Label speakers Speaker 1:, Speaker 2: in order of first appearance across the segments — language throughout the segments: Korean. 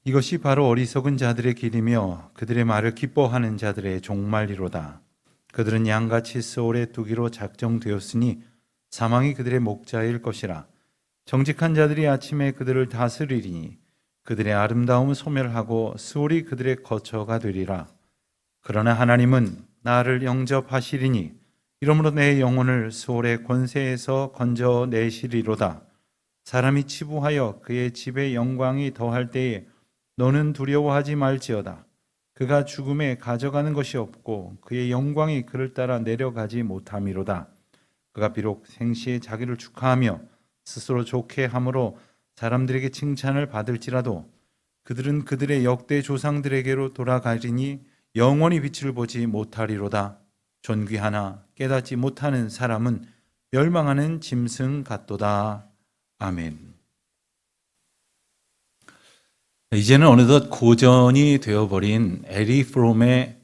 Speaker 1: 이것이 바로 어리석은 자들의 길이며 그들의 말을 기뻐하는 자들의 종말이로다. 그들은 양같이 스올에 두기로 작정되었으니 사망이 그들의 목자일 것이라. 정직한 자들이 아침에 그들을 다스리리니 그들의 아름다움은 소멸하고 스올이 그들의 거처가 되리라. 그러나 하나님은 나를 영접하시리니 이러므로 내 영혼을 스올의 권세에서 건져내시리로다. 사람이 치부하여 그의 집의 영광이 더할 때에 너는 두려워하지 말지어다. 그가 죽음에 가져가는 것이 없고 그의 영광이 그를 따라 내려가지 못함이로다. 그가 비록 생시에 자기를 축하하며 스스로 좋게 함으로 사람들에게 칭찬을 받을지라도 그들은 그들의 역대 조상들에게로 돌아가리니 영원히 빛을 보지 못하리로다. 존귀하나 깨닫지 못하는 사람은 멸망하는 짐승 같도다. 아멘. 이제는 어느덧 고전이 되어버린 에리 프롬의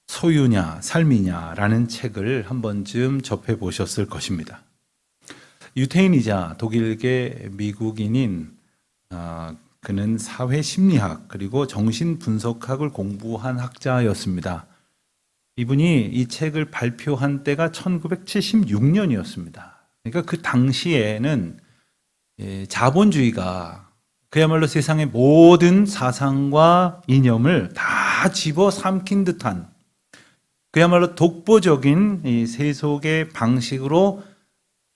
Speaker 1: 소유냐 삶이냐라는 책을 한 번쯤 접해보셨을 것입니다. 유태인이자 독일계 미국인인 그는 사회심리학 그리고 정신분석학을 공부한 학자였습니다. 이분이 이 책을 발표한 때가 1976년이었습니다. 그러니까 그 당시에는 자본주의가 그야말로 세상의 모든 사상과 이념을 다 집어삼킨 듯한 그야말로 독보적인 이 세속의 방식으로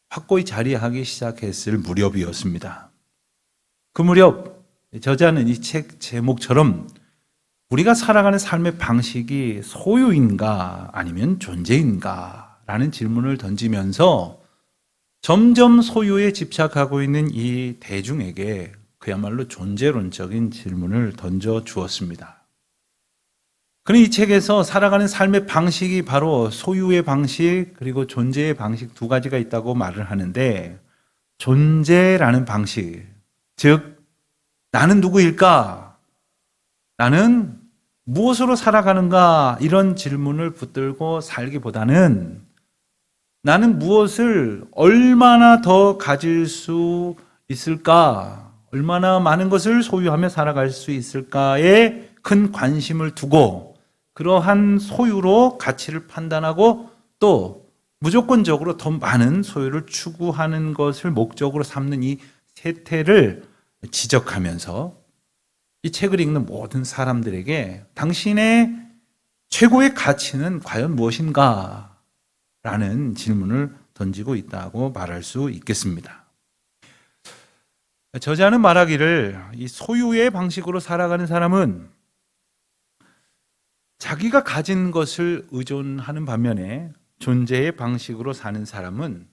Speaker 1: 확고히 자리하기 시작했을 무렵이었습니다. 그 무렵 저자는 이 책 제목처럼 우리가 살아가는 삶의 방식이 소유인가 아니면 존재인가 라는 질문을 던지면서 점점 소유에 집착하고 있는 이 대중에게 그야말로 존재론적인 질문을 던져 주었습니다. 그는 이 책에서 살아가는 삶의 방식이 바로 소유의 방식 그리고 존재의 방식 두 가지가 있다고 말을 하는데, 존재라는 방식, 즉 나는 누구일까? 나는 무엇으로 살아가는가? 이런 질문을 붙들고 살기보다는 나는 무엇을 얼마나 더 가질 수 있을까? 얼마나 많은 것을 소유하며 살아갈 수 있을까에 큰 관심을 두고 그러한 소유로 가치를 판단하고 또 무조건적으로 더 많은 소유를 추구하는 것을 목적으로 삼는 이 세태를 지적하면서 이 책을 읽는 모든 사람들에게 당신의 최고의 가치는 과연 무엇인가? 라는 질문을 던지고 있다고 말할 수 있겠습니다. 저자는 말하기를 이 소유의 방식으로 살아가는 사람은 자기가 가진 것을 의존하는 반면에 존재의 방식으로 사는 사람은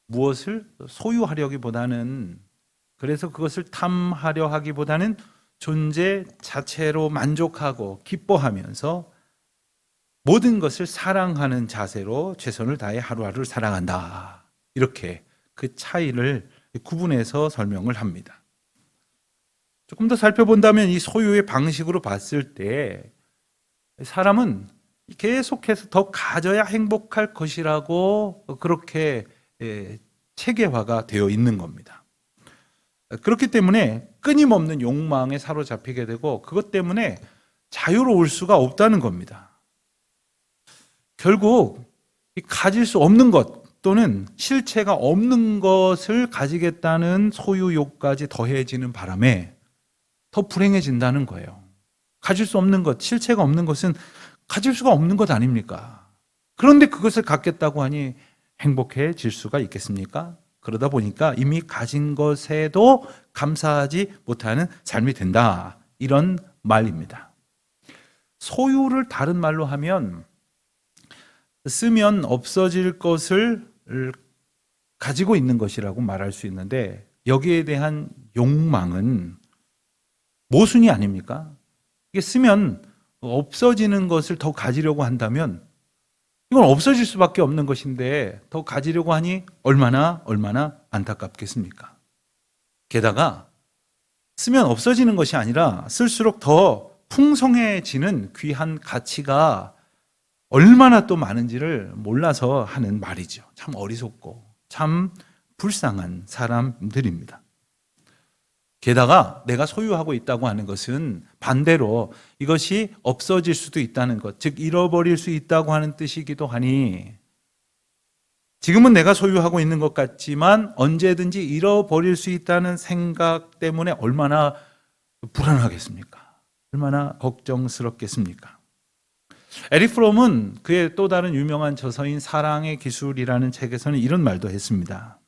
Speaker 1: 무엇을 소유하려기보다는, 그래서 그것을 탐하려 하기보다는 존재 자체로 만족하고 기뻐하면서 모든 것을 사랑하는 자세로 최선을 다해 하루하루를 살아간다. 이렇게 그 차이를 구분해서 설명을 합니다. 조금 더 살펴본다면 이 소유의 방식으로 봤을 때 사람은 계속해서 더 가져야 행복할 것이라고 그렇게 체계화가 되어 있는 겁니다. 그렇기 때문에 끊임없는 욕망에 사로잡히게 되고 그것 때문에 자유로울 수가 없다는 겁니다. 결국 가질 수 없는 것 또는 실체가 없는 것을 가지겠다는 소유욕까지 더해지는 바람에 더 불행해진다는 거예요. 가질 수 없는 것, 실체가 없는 것은 가질 수가 없는 것 아닙니까? 그런데 그것을 갖겠다고 하니 행복해질 수가 있겠습니까? 그러다 보니까 이미 가진 것에도 감사하지 못하는 삶이 된다. 이런 말입니다. 소유를 다른 말로 하면 쓰면 없어질 것을 가지고 있는 것이라고 말할 수 있는데, 여기에 대한 욕망은 모순이 아닙니까? 이게 쓰면 없어지는 것을 더 가지려고 한다면 이건 없어질 수밖에 없는 것인데 더 가지려고 하니 얼마나 안타깝겠습니까? 게다가 쓰면 없어지는 것이 아니라 쓸수록 더 풍성해지는 귀한 가치가 얼마나 또 많은지를 몰라서 하는 말이죠. 참 어리석고 참 불쌍한 사람들입니다. 게다가 내가 소유하고 있다고 하는 것은 반대로 이것이 없어질 수도 있다는 것, 즉 잃어버릴 수 있다고 하는 뜻이기도 하니 지금은 내가 소유하고 있는 것 같지만 언제든지 잃어버릴 수 있다는 생각 때문에 얼마나 불안하겠습니까? 얼마나 걱정스럽겠습니까? 에릭 프롬은 그의 또 다른 유명한 저서인 사랑의 기술이라는 책에서는 이런 말도 했습니다.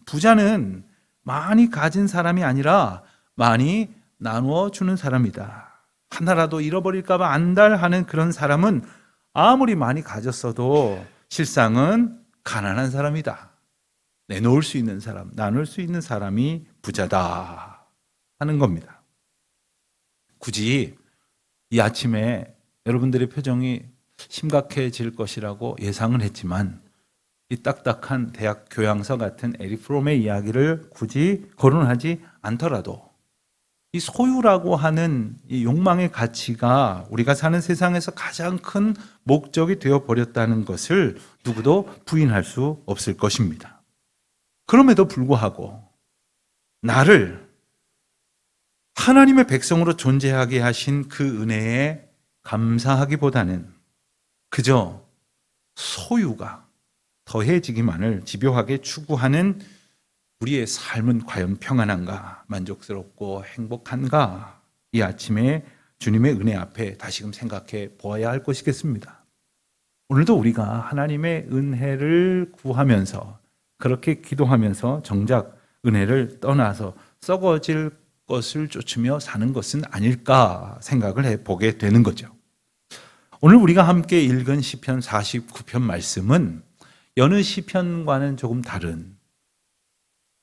Speaker 1: 부자는 많이 가진 사람이 아니라 많이 나누어 주는 사람이다. 하나라도 잃어버릴까 봐 안달하는 그런 사람은 아무리 많이 가졌어도 실상은 가난한 사람이다. 내놓을 수 있는 사람, 나눌 수 있는 사람이 부자다 하는 겁니다. 굳이 이 아침에 여러분들의 표정이 심각해질 것이라고 예상을 했지만 이 딱딱한 대학 교양서 같은 에릭 프롬의 이야기를 굳이 거론하지 않더라도 이 소유라고 하는 이 욕망의 가치가 우리가 사는 세상에서 가장 큰 목적이 되어버렸다는 것을 누구도 부인할 수 없을 것입니다. 그럼에도 불구하고 나를 하나님의 백성으로 존재하게 하신 그 은혜에 감사하기보다는 그저 소유가 더해지기만을 집요하게 추구하는 우리의 삶은 과연 평안한가, 만족스럽고 행복한가? 이 아침에 주님의 은혜 앞에 다시금 생각해 보아야 할 것이겠습니다. 오늘도 우리가 하나님의 은혜를 구하면서 그렇게 기도하면서 정작 은혜를 떠나서 썩어질 것을 쫓으며 사는 것은 아닐까 생각을 해보게 되는 거죠. 오늘 우리가 함께 읽은 시편 49편 말씀은 여느 시편과는 조금 다른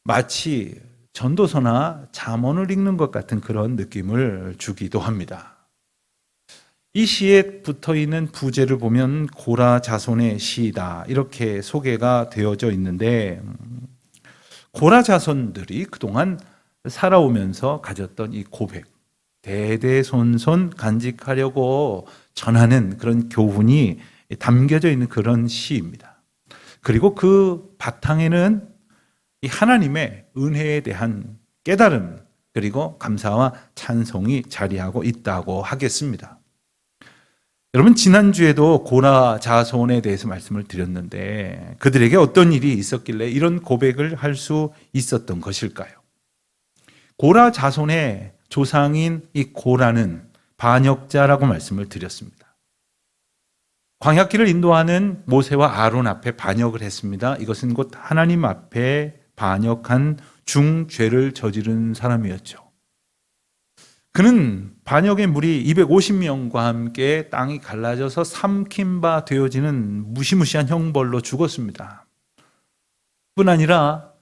Speaker 1: 마치 전도서나 잠언을 읽는 것 같은 그런 느낌을 주기도 합니다. 이 시에 붙어있는 부제를 보면 고라 자손의 시이다 이렇게 소개가 되어져 있는데 고라 자손들이 그동안 살아오면서 가졌던 이 고백, 대대손손 간직하려고 전하는 그런 교훈이 담겨져 있는 그런 시입니다. 그리고 그 바탕에는 이 하나님의 은혜에 대한 깨달음 그리고 감사와 찬송이 자리하고 있다고 하겠습니다. 여러분 지난주에도 고라 자손에 대해서 말씀을 드렸는데 그들에게 어떤 일이 있었길래 이런 고백을 할 수 있었던 것일까요? 고라 자손의 조상인 이 고라는 반역자라고 말씀을 드렸습니다. 광야길을 인도하는 모세와 아론 앞에 반역을 했습니다. 이것은 곧 하나님 앞에 반역한 중죄를 저지른 사람이었죠. 그는 반역의 무리 250명과 함께 땅이 갈라져서 삼킨 바 되어지는 무시무시한 형벌로 죽었습니다. 뿐 아니라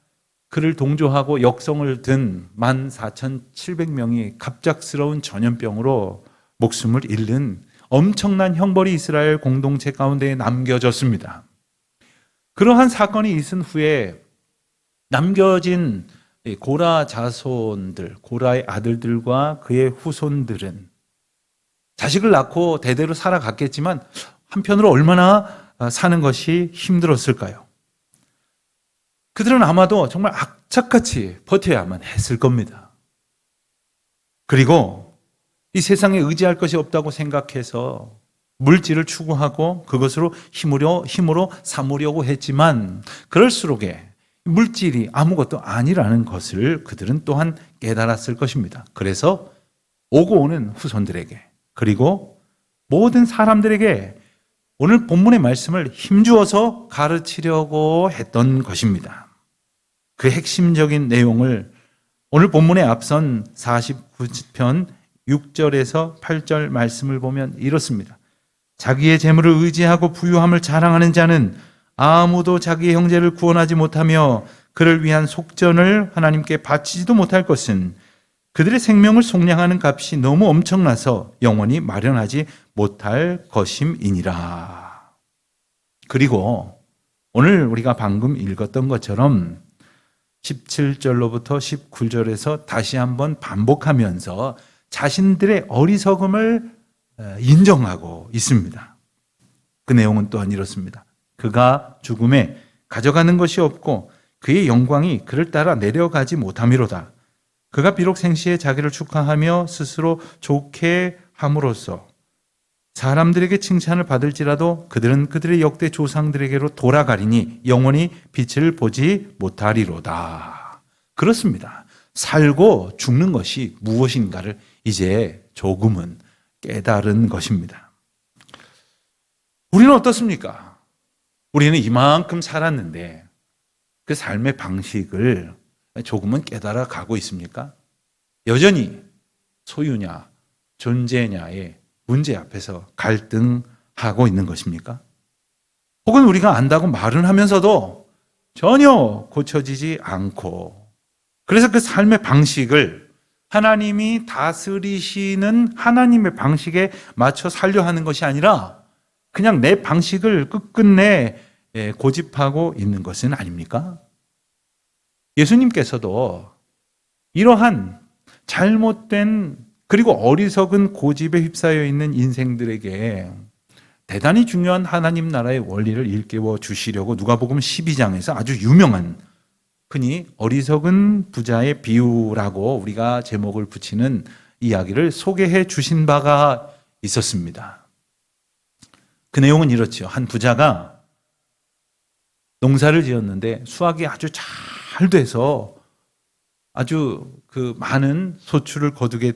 Speaker 1: 그를 동조하고 역성을 든 14,700명이 갑작스러운 전염병으로 목숨을 잃는 엄청난 형벌이 이스라엘 공동체 가운데 남겨졌습니다. 그러한 사건이 있은 후에 남겨진 고라 자손들, 고라의 아들들과 그의 후손들은 자식을 낳고 대대로 살아갔겠지만 한편으로 얼마나 사는 것이 힘들었을까요? 그들은 아마도 정말 악착같이 버텨야만 했을 겁니다. 그리고 이 세상에 의지할 것이 없다고 생각해서 물질을 추구하고 그것으로 힘으로 삼으려고 했지만 그럴수록에 물질이 아무것도 아니라는 것을 그들은 또한 깨달았을 것입니다. 그래서 오고 오는 후손들에게 그리고 모든 사람들에게 오늘 본문의 말씀을 힘주어서 가르치려고 했던 것입니다. 그 핵심적인 내용을 오늘 본문에 앞선 49편 6절에서 8절 말씀을 보면 이렇습니다. 자기의 재물을 의지하고 부유함을 자랑하는 자는 아무도 자기의 형제를 구원하지 못하며 그를 위한 속전을 하나님께 바치지도 못할 것은 그들의 생명을 속량하는 값이 너무 엄청나서 영원히 마련하지 못할 것임이니라. 그리고 오늘 우리가 방금 읽었던 것처럼 17절로부터 19절에서 다시 한번 반복하면서 자신들의 어리석음을 인정하고 있습니다. 그 내용은 또한 이렇습니다. 그가 죽음에 가져가는 것이 없고 그의 영광이 그를 따라 내려가지 못함이로다. 그가 비록 생시에 자기를 축하하며 스스로 좋게 함으로써 사람들에게 칭찬을 받을지라도 그들은 그들의 역대 조상들에게로 돌아가리니 영원히 빛을 보지 못하리로다. 그렇습니다. 살고 죽는 것이 무엇인가를 이제 조금은 깨달은 것입니다. 우리는 어떻습니까? 우리는 이만큼 살았는데 그 삶의 방식을 조금은 깨달아 가고 있습니까? 여전히 소유냐 존재냐의 문제 앞에서 갈등하고 있는 것입니까? 혹은 우리가 안다고 말은 하면서도 전혀 고쳐지지 않고, 그래서 그 삶의 방식을 하나님이 다스리시는 하나님의 방식에 맞춰 살려 하는 것이 아니라 그냥 내 방식을 끝끝내 고집하고 있는 것은 아닙니까? 예수님께서도 이러한 잘못된 그리고 어리석은 고집에 휩싸여 있는 인생들에게 대단히 중요한 하나님 나라의 원리를 일깨워 주시려고 누가복음 12장에서 아주 유명한, 흔히 어리석은 부자의 비유라고 우리가 제목을 붙이는 이야기를 소개해 주신 바가 있었습니다. 그 내용은 이렇죠. 한 부자가 농사를 지었는데 수확이 아주 잘 돼서 아주 그 많은 소출을 거두게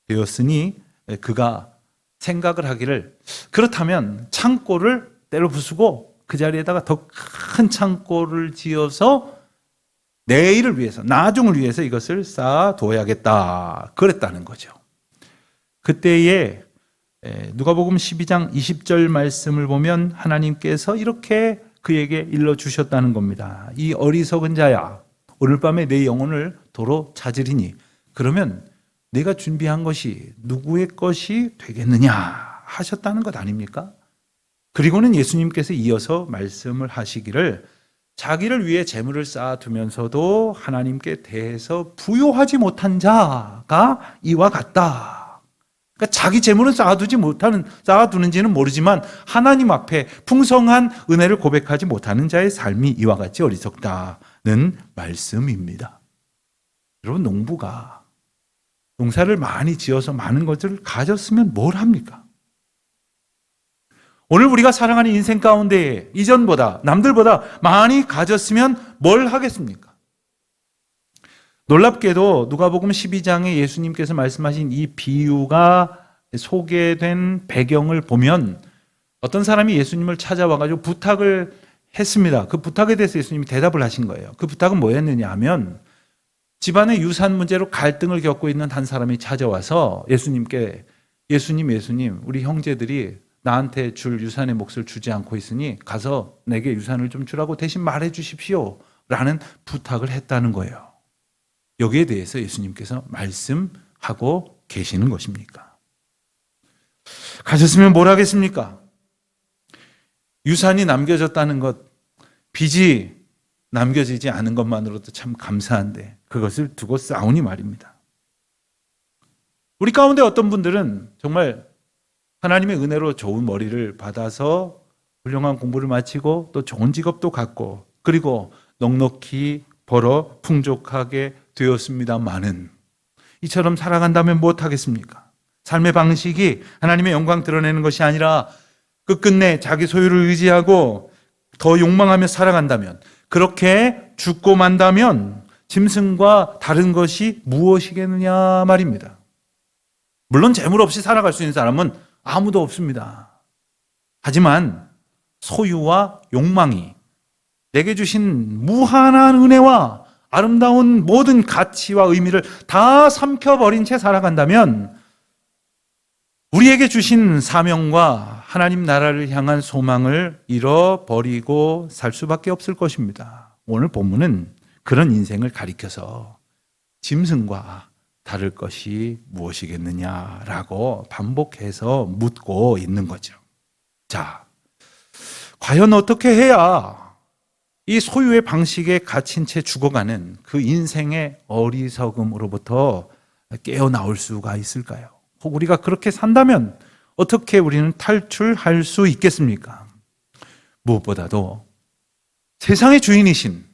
Speaker 1: 되었으니 그가 생각을 하기를, 그렇다면 창고를 때려 부수고 그 자리에다가 더 큰 창고를 지어서 내일을 위해서, 나중을 위해서 이것을 쌓아둬야겠다, 그랬다는 거죠. 그때에 누가복음 12장 20절 말씀을 보면 하나님께서 이렇게 그에게 일러주셨다는 겁니다. 이 어리석은 자야, 오늘 밤에 내 영혼을 도로 찾으리니 그러면 내가 준비한 것이 누구의 것이 되겠느냐 하셨다는 것 아닙니까? 그리고는 예수님께서 이어서 말씀을 하시기를, 자기를 위해 재물을 쌓아두면서도 하나님께 대해서 부요하지 못한 자가 이와 같다. 그러니까 자기 재물은 쌓아두는지는 모르지만 하나님 앞에 풍성한 은혜를 고백하지 못하는 자의 삶이 이와 같이 어리석다는 말씀입니다. 여러분, 농부가 농사를 많이 지어서 많은 것을 가졌으면 뭘 합니까? 오늘 우리가 살아가는 인생 가운데 이전보다 남들보다 많이 가졌으면 뭘 하겠습니까? 놀랍게도 누가복음 12장에 예수님께서 말씀하신 이 비유가 소개된 배경을 보면 어떤 사람이 예수님을 찾아와가지고 부탁을 했습니다. 그 부탁에 대해서 예수님이 대답을 하신 거예요. 그 부탁은 뭐였느냐 하면, 집안의 유산 문제로 갈등을 겪고 있는 한 사람이 찾아와서 예수님께 예수님, 우리 형제들이 나한테 줄 유산의 몫을 주지 않고 있으니 가서 내게 유산을 좀 주라고 대신 말해 주십시오 라는 부탁을 했다는 거예요. 여기에 대해서 예수님께서 말씀하고 계시는 것입니까? 가졌으면 뭘 하겠습니까? 유산이 남겨졌다는 것, 빚이 남겨지지 않은 것만으로도 참 감사한데 그것을 두고 싸우니 말입니다. 우리 가운데 어떤 분들은 정말 하나님의 은혜로 좋은 머리를 받아서 훌륭한 공부를 마치고 또 좋은 직업도 갖고 그리고 넉넉히 벌어 풍족하게 되었습니다마는 이처럼 살아간다면 무엇하겠습니까? 삶의 방식이 하나님의 영광 드러내는 것이 아니라 끝끝내 자기 소유를 의지하고 더 욕망하며 살아간다면, 그렇게 죽고 만다면 짐승과 다른 것이 무엇이겠느냐 말입니다. 물론 재물 없이 살아갈 수 있는 사람은 아무도 없습니다. 하지만 소유와 욕망이 내게 주신 무한한 은혜와 아름다운 모든 가치와 의미를 다 삼켜버린 채 살아간다면 우리에게 주신 사명과 하나님 나라를 향한 소망을 잃어버리고 살 수밖에 없을 것입니다. 오늘 본문은 그런 인생을 가리켜서 짐승과 다를 것이 무엇이겠느냐라고 반복해서 묻고 있는 거죠. 자, 과연 어떻게 해야 이 소유의 방식에 갇힌 채 죽어가는 그 인생의 어리석음으로부터 깨어나올 수가 있을까요? 혹 우리가 그렇게 산다면 어떻게 우리는 탈출할 수 있겠습니까? 무엇보다도 세상의 주인이신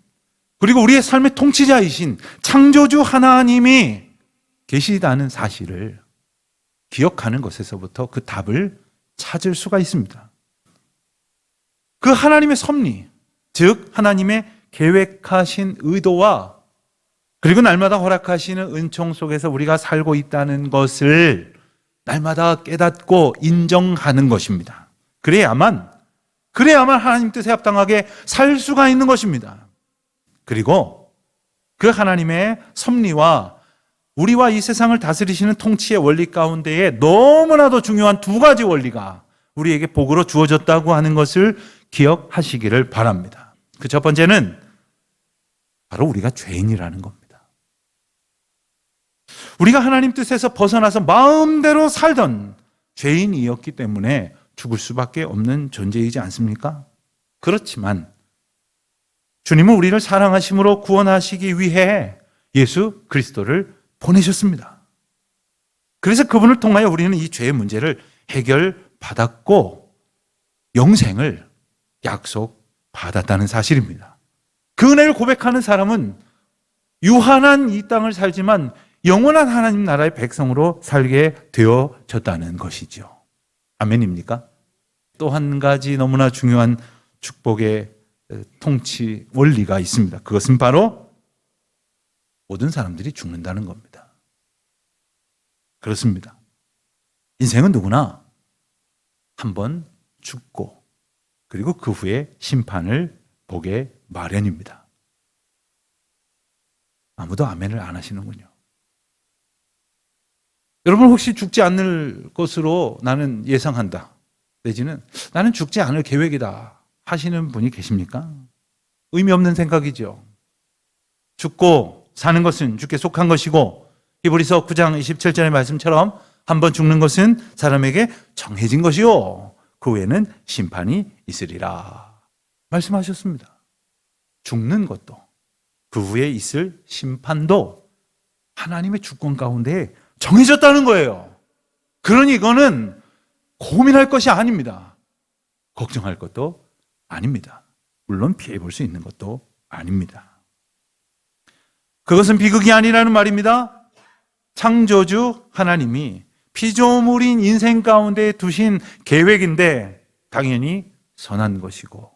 Speaker 1: 그리고 우리의 삶의 통치자이신 창조주 하나님이 계시다는 사실을 기억하는 것에서부터 그 답을 찾을 수가 있습니다. 그 하나님의 섭리, 즉 하나님의 계획하신 의도와 그리고 날마다 허락하시는 은총 속에서 우리가 살고 있다는 것을 날마다 깨닫고 인정하는 것입니다. 그래야만 하나님 뜻에 합당하게 살 수가 있는 것입니다. 그리고 그 하나님의 섭리와 우리와 이 세상을 다스리시는 통치의 원리 가운데에 너무나도 중요한 두 가지 원리가 우리에게 복으로 주어졌다고 하는 것을 기억하시기를 바랍니다. 그 첫 번째는 바로 우리가 죄인이라는 겁니다. 우리가 하나님 뜻에서 벗어나서 마음대로 살던 죄인이었기 때문에 죽을 수밖에 없는 존재이지 않습니까? 그렇지만 주님은 우리를 사랑하심으로 구원하시기 위해 예수 그리스도를 보내셨습니다. 그래서 그분을 통하여 우리는 이 죄의 문제를 해결받았고 영생을 약속받았다는 사실입니다. 그 은혜를 고백하는 사람은 유한한 이 땅을 살지만 영원한 하나님 나라의 백성으로 살게 되어졌다는 것이죠. 아멘입니까? 또 한 가지 너무나 중요한 축복의 통치 원리가 있습니다. 그것은 바로 모든 사람들이 죽는다는 겁니다. 그렇습니다. 인생은 누구나 한 번 죽고 그리고 그 후에 심판을 보게 마련입니다. 아무도 아멘을 안 하시는군요. 여러분 혹시 죽지 않을 것으로 나는 예상한다. 내지는 나는 죽지 않을 계획이다 하시는 분이 계십니까? 의미 없는 생각이죠. 죽고 사는 것은 주께 속한 것이고 히브리서 9장 27절의 말씀처럼 한번 죽는 것은 사람에게 정해진 것이요 그 후에는 심판이 있으리라 말씀하셨습니다. 죽는 것도 그 후에 있을 심판도 하나님의 주권 가운데 정해졌다는 거예요. 그러니 이거는 고민할 것이 아닙니다. 걱정할 것도 아닙니다. 물론 피해 볼 수 있는 것도 아닙니다. 그것은 비극이 아니라는 말입니다. 창조주 하나님이 피조물인 인생 가운데 두신 계획인데 당연히 선한 것이고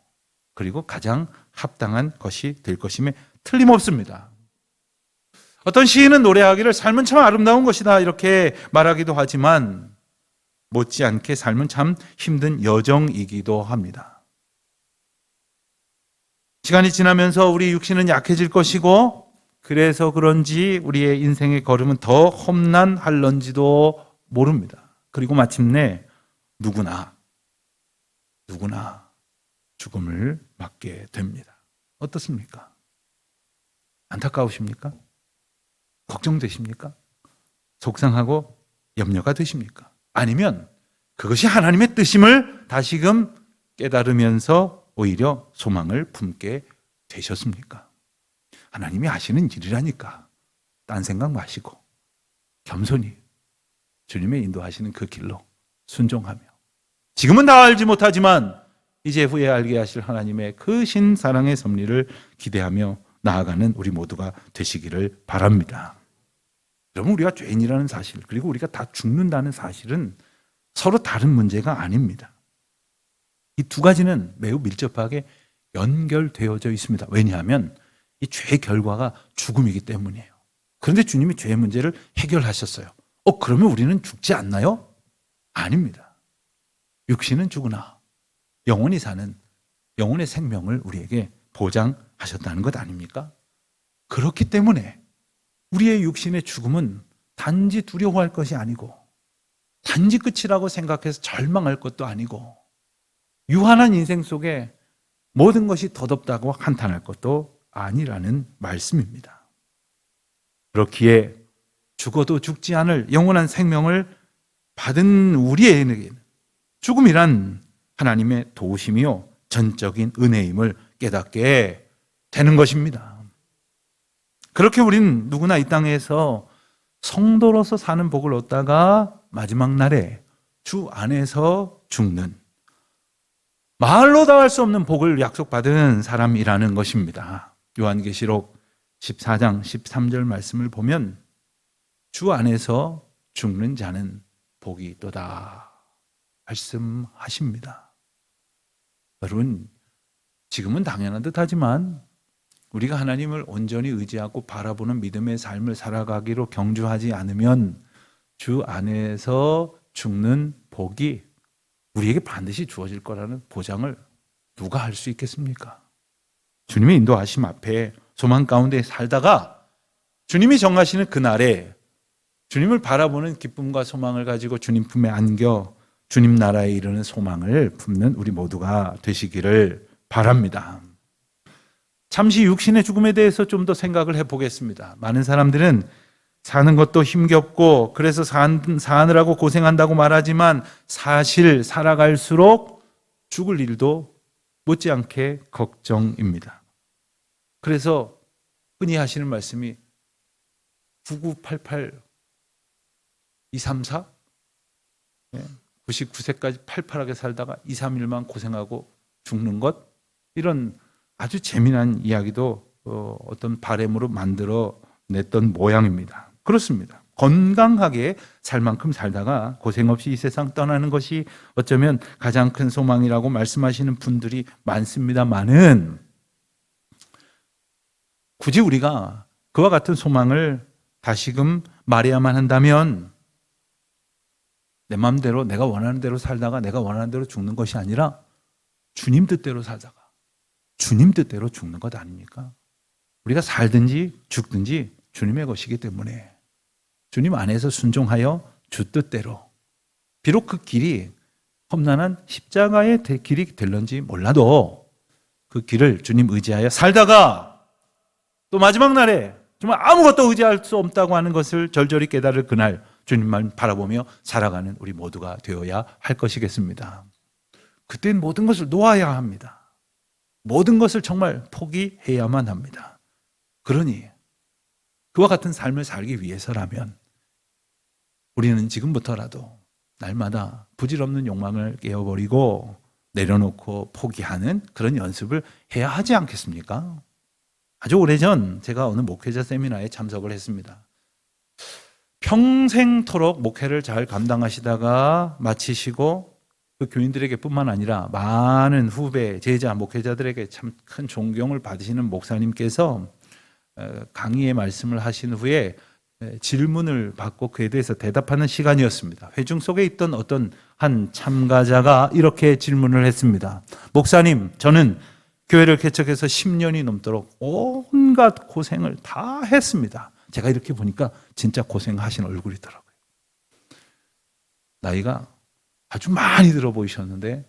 Speaker 1: 그리고 가장 합당한 것이 될 것임에 틀림없습니다. 어떤 시인은 노래하기를 삶은 참 아름다운 것이다 이렇게 말하기도 하지만 못지않게 삶은 참 힘든 여정이기도 합니다. 시간이 지나면서 우리 육신은 약해질 것이고 그래서 그런지 우리의 인생의 걸음은 더 험난할런지도 모릅니다. 그리고 마침내 누구나 죽음을 맞게 됩니다. 어떻습니까? 안타까우십니까? 걱정되십니까? 속상하고 염려가 되십니까? 아니면 그것이 하나님의 뜻임을 다시금 깨달으면서 오히려 소망을 품게 되셨습니까? 하나님이 하시는 일이라니까 딴 생각 마시고 겸손히 주님의 인도하시는 그 길로 순종하며 지금은 다 알지 못하지만 이제 후에 알게 하실 하나님의 크신 사랑의 섭리를 기대하며 나아가는 우리 모두가 되시기를 바랍니다. 여러분 우리가 죄인이라는 사실 그리고 우리가 다 죽는다는 사실은 서로 다른 문제가 아닙니다. 이 두 가지는 매우 밀접하게 연결되어져 있습니다. 왜냐하면 이 죄의 결과가 죽음이기 때문이에요. 그런데 주님이 죄의 문제를 해결하셨어요. 그러면 우리는 죽지 않나요? 아닙니다. 육신은 죽으나 영원히 사는 영혼의 생명을 우리에게 보장하셨다는 것 아닙니까? 그렇기 때문에 우리의 육신의 죽음은 단지 두려워할 것이 아니고 단지 끝이라고 생각해서 절망할 것도 아니고 유한한 인생 속에 모든 것이 덧없다고 한탄할 것도 아니라는 말씀입니다. 그렇기에 죽어도 죽지 않을 영원한 생명을 받은 우리에게는 죽음이란 하나님의 도우심이요 전적인 은혜임을 깨닫게 되는 것입니다. 그렇게 우리는 누구나 이 땅에서 성도로서 사는 복을 얻다가 마지막 날에 주 안에서 죽는 말로 다 할 수 없는 복을 약속받은 사람이라는 것입니다. 요한계시록 14장 13절 말씀을 보면 주 안에서 죽는 자는 복이 있도다 말씀하십니다. 여러분, 지금은 당연한 듯하지만 우리가 하나님을 온전히 의지하고 바라보는 믿음의 삶을 살아가기로 경주하지 않으면 주 안에서 죽는 복이 우리에게 반드시 주어질 거라는 보장을 누가 할 수 있겠습니까? 주님의 인도하심 앞에 소망 가운데 살다가 주님이 정하시는 그날에 주님을 바라보는 기쁨과 소망을 가지고 주님 품에 안겨 주님 나라에 이르는 소망을 품는 우리 모두가 되시기를 바랍니다. 잠시 육신의 죽음에 대해서 좀 더 생각을 해보겠습니다. 많은 사람들은 사는 것도 힘겹고 그래서 사느라고 고생한다고 말하지만 사실 살아갈수록 죽을 일도 못지않게 걱정입니다. 그래서 흔히 하시는 말씀이 9988 234 99세까지 팔팔하게 살다가 2, 3일만 고생하고 죽는 것, 이런 아주 재미난 이야기도 어떤 바램으로 만들어 냈던 모양입니다. 그렇습니다. 건강하게 살 만큼 살다가 고생 없이 이 세상 떠나는 것이 어쩌면 가장 큰 소망이라고 말씀하시는 분들이 많습니다만은 굳이 우리가 그와 같은 소망을 다시금 말해야만 한다면 내 마음대로 내가 원하는 대로 살다가 내가 원하는 대로 죽는 것이 아니라 주님 뜻대로 살다가 주님 뜻대로 죽는 것 아닙니까? 우리가 살든지 죽든지 주님의 것이기 때문에 주님 안에서 순종하여 주 뜻대로, 비록 그 길이 험난한 십자가의 길이 될런지 몰라도 그 길을 주님 의지하여 살다가 또 마지막 날에 정말 아무것도 의지할 수 없다고 하는 것을 절절히 깨달을 그날 주님만 바라보며 살아가는 우리 모두가 되어야 할 것이겠습니다. 그땐 모든 것을 놓아야 합니다. 모든 것을 정말 포기해야만 합니다. 그러니 그와 같은 삶을 살기 위해서라면 우리는 지금부터라도 날마다 부질없는 욕망을 깨어버리고 내려놓고 포기하는 그런 연습을 해야 하지 않겠습니까? 아주 오래전 제가 어느 목회자 세미나에 참석을 했습니다. 평생토록 목회를 잘 감당하시다가 마치시고 그 교인들에게 뿐만 아니라 많은 후배, 제자, 목회자들에게 참 큰 존경을 받으시는 목사님께서 강의의 말씀을 하신 후에 질문을 받고 그에 대해서 대답하는 시간이었습니다. 회중 속에 있던 어떤 한 참가자가 이렇게 질문을 했습니다. 목사님, 저는 교회를 개척해서 10년이 넘도록 온갖 고생을 다 했습니다. 제가 이렇게 보니까 진짜 고생하신 얼굴이더라고요. 나이가 아주 많이 들어 보이셨는데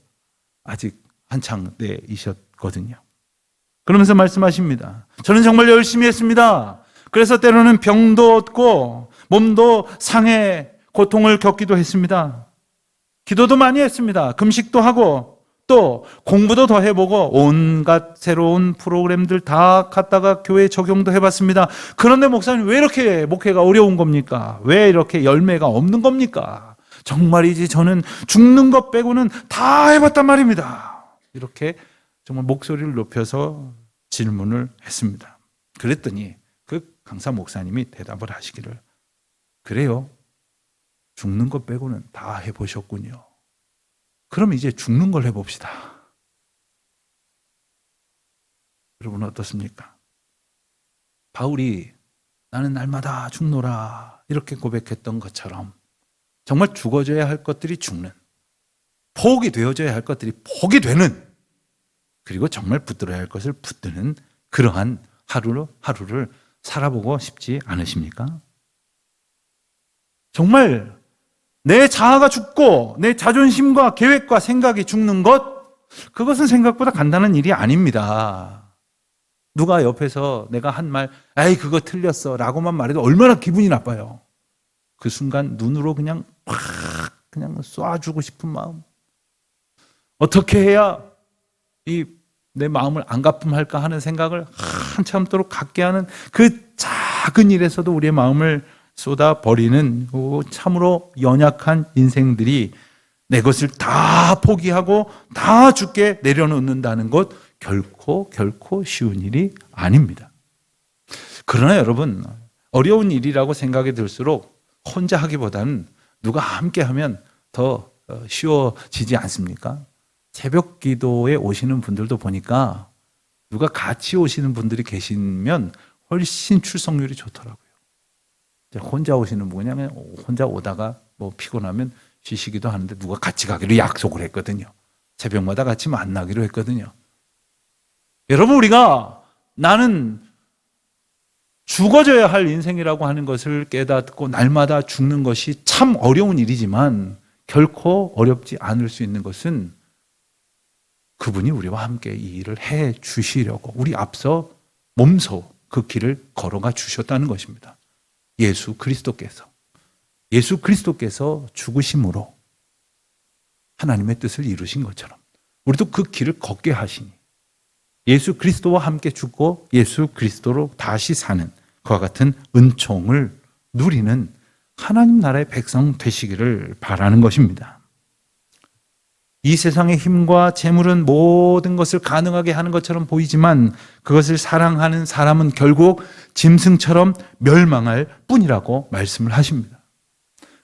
Speaker 1: 아직 한창 때이셨거든요. 그러면서 말씀하십니다. 저는 정말 열심히 했습니다. 그래서 때로는 병도 얻고 몸도 상해 고통을 겪기도 했습니다. 기도도 많이 했습니다. 금식도 하고 또 공부도 더 해보고 온갖 새로운 프로그램들 다 갖다가 교회에 적용도 해봤습니다. 그런데 목사님, 왜 이렇게 목회가 어려운 겁니까? 왜 이렇게 열매가 없는 겁니까? 정말이지 저는 죽는 것 빼고는 다 해봤단 말입니다. 이렇게 정말 목소리를 높여서 질문을 했습니다. 그랬더니 그 강사 목사님이 대답을 하시기를, 그래요, 죽는 것 빼고는 다 해보셨군요. 그럼 이제 죽는 걸 해봅시다. 여러분 어떻습니까? 바울이 나는 날마다 죽노라 이렇게 고백했던 것처럼 정말 죽어져야 할 것들이 죽는, 포기 되어져야 할 것들이 포기 되는, 그리고 정말 붙들어야 할 것을 붙드는 그러한 하루를 살아보고 싶지 않으십니까? 정말 내 자아가 죽고 내 자존심과 계획과 생각이 죽는 것, 그것은 생각보다 간단한 일이 아닙니다. 누가 옆에서 내가 한 말, 에이 그거 틀렸어 라고만 말해도 얼마나 기분이 나빠요. 그 순간 눈으로 그냥 확 그냥 쏴주고 싶은 마음. 어떻게 해야 내 마음을 안 가품할까 하는 생각을 한참도록 갖게 하는 그 작은 일에서도 우리의 마음을 쏟아버리는 참으로 연약한 인생들이 내 것을 다 포기하고 다 죽게 내려놓는다는 것 결코 쉬운 일이 아닙니다. 그러나 여러분, 어려운 일이라고 생각이 들수록 혼자 하기보다는 누가 함께 하면 더 쉬워지지 않습니까? 새벽 기도에 오시는 분들도 보니까 누가 같이 오시는 분들이 계시면 훨씬 출석률이 좋더라고요. 혼자 오시는 분 그냥 혼자 오다가 뭐 피곤하면 쉬시기도 하는데 누가 같이 가기로 약속을 했거든요. 새벽마다 같이 만나기로 했거든요. 여러분, 우리가 나는 죽어져야 할 인생이라고 하는 것을 깨닫고 날마다 죽는 것이 참 어려운 일이지만 결코 어렵지 않을 수 있는 것은 그분이 우리와 함께 이 일을 해 주시려고 우리 앞서 몸소 그 길을 걸어가 주셨다는 것입니다. 예수 그리스도께서 죽으심으로 하나님의 뜻을 이루신 것처럼 우리도 그 길을 걷게 하시니 예수 그리스도와 함께 죽고 예수 그리스도로 다시 사는 그와 같은 은총을 누리는 하나님 나라의 백성 되시기를 바라는 것입니다. 이 세상의 힘과 재물은 모든 것을 가능하게 하는 것처럼 보이지만 그것을 사랑하는 사람은 결국 짐승처럼 멸망할 뿐이라고 말씀을 하십니다.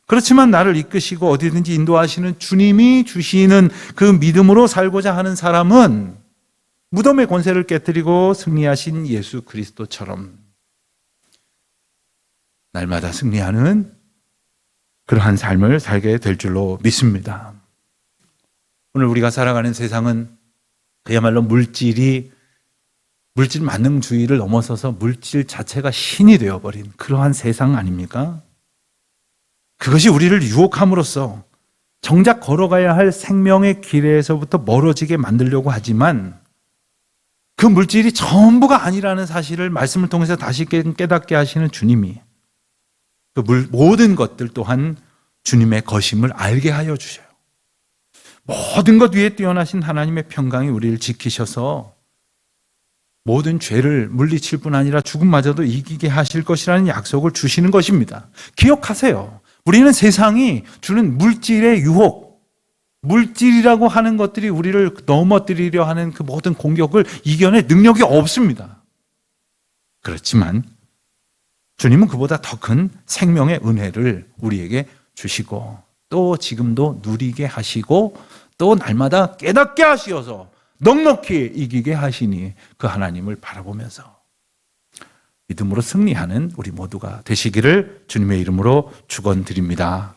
Speaker 1: 그렇지만 나를 이끄시고 어디든지 인도하시는 주님이 주시는 그 믿음으로 살고자 하는 사람은 무덤의 권세를 깨뜨리고 승리하신 예수 그리스도처럼 날마다 승리하는 그러한 삶을 살게 될 줄로 믿습니다. 오늘 우리가 살아가는 세상은 그야말로 물질 만능주의를 넘어서서 물질 자체가 신이 되어버린 그러한 세상 아닙니까? 그것이 우리를 유혹함으로써 정작 걸어가야 할 생명의 길에서부터 멀어지게 만들려고 하지만 그 물질이 전부가 아니라는 사실을 말씀을 통해서 다시 깨닫게 하시는 주님이 그 모든 것들 또한 주님의 것임을 알게 하여 주셔요. 모든 것 위에 뛰어나신 하나님의 평강이 우리를 지키셔서 모든 죄를 물리칠 뿐 아니라 죽음마저도 이기게 하실 것이라는 약속을 주시는 것입니다. 기억하세요. 우리는 세상이 주는 물질의 유혹, 물질이라고 하는 것들이 우리를 넘어뜨리려 하는 그 모든 공격을 이겨낼 능력이 없습니다. 그렇지만 주님은 그보다 더 큰 생명의 은혜를 우리에게 주시고 또 지금도 누리게 하시고 또 날마다 깨닫게 하시어서 넉넉히 이기게 하시니 그 하나님을 바라보면서 믿음으로 승리하는 우리 모두가 되시기를 주님의 이름으로 축원드립니다.